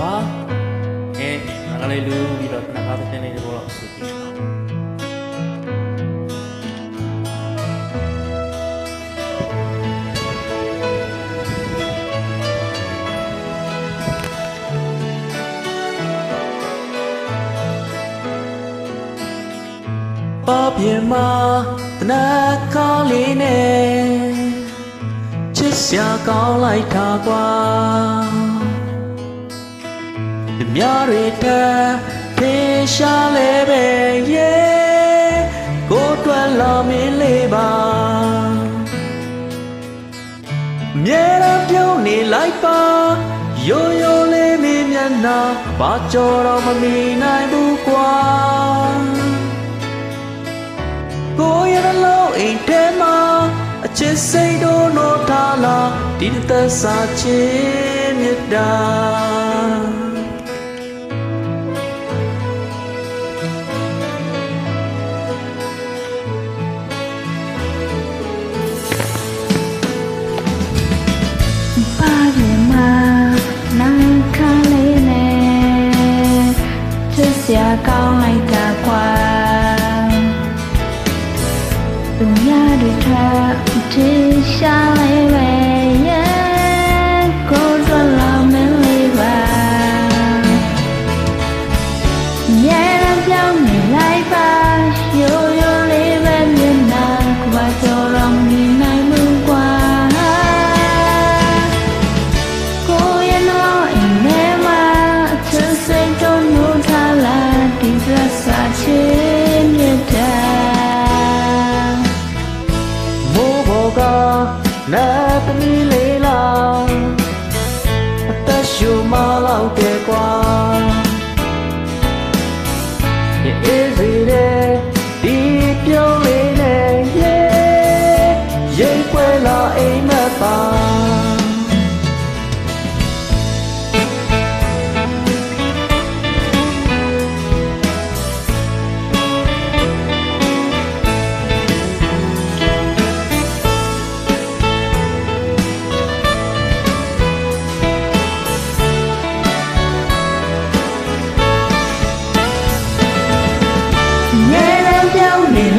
ငါလည်းလူပြီးတော့ခဏခါစတင်နေတော့ဆိုပြီးပါပြေမှာတနာကောင်းလေးနဲ့ချစ်စရာကောင်းလိုက်တာကွာမြားတွေတဲ့ဖေးရှားလဲပဲရဲ့ကိုယ်တွက်လာမင်းလေးပါမြဲတမ်းပြုံးနေလိုက်ပါရိုးရိုးလေးမင်းမျက်နှာဘာကြော်တော့မမီနိုင်ဘူးကွာကိုယ်ရလုံးအိမ်ထဲမှာအချစ်စိတ်တို့နိုးထားလာဒီသက်စာချင်းမြတ်တာကောင်းလိုက်တာကွာသူများတွေထားထင်ရှားလေးပဲရဲ့ကိုယ်တော်လာမင်းလေးပါမြဲတမ်းပြောင်းနေလိုက်ပါရိုးရိုးလေးပဲမျက်နှာကွာတော်တော်မြင်နိုင်မှုကွာကိုယ်ရဲ့တော့အိမ်ထဲမှာအချစ်စိတ်တို့နိုးထားလာဒီသက်စာချင်းမြတ်တာမိုးဘောကနာသမီးလေးလားအသက်ရှူမလောက်တဲ့ကွာရဲ့အေးစီတဲ့ဒီပြုံးလေးနဲ့ရိတ်ခွဲလာအိမ်မက်ပါ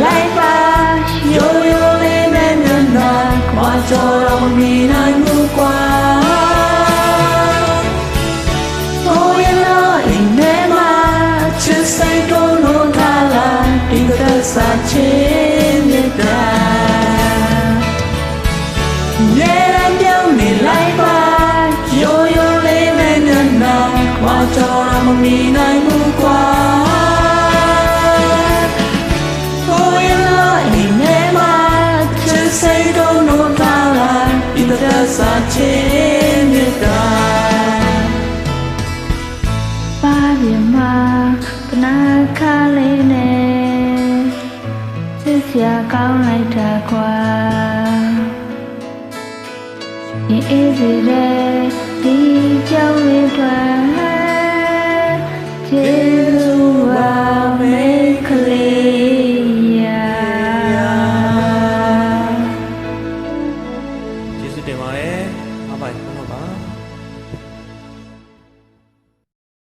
လိုက်ပါရိုးရိုးလေးနဲ့မျက်နှာခွာကြော်တော့မမြင်နိုင်ဘူးကွာကိုယ်ရဲ့တော့အိမ်ထဲမှာချစ်စိတ်တို့နိုးထားလာဒီသက်စာချင်းမြတ်တာမြဲတမ်းပြောင်းနေလိုက်ပါရိုးရိုးလေးနဲ့မျက်နှာခွာကြော်တော့မမြင်နိုင်ဘူးကွာစာချင်းမြတ်တာပါပြမကနာခါလေးနဲ့ချစ်စရာကောင်းလိုက်တာကွာဒီအေးစီတဲ့ဒီကြောင်လေးတွေ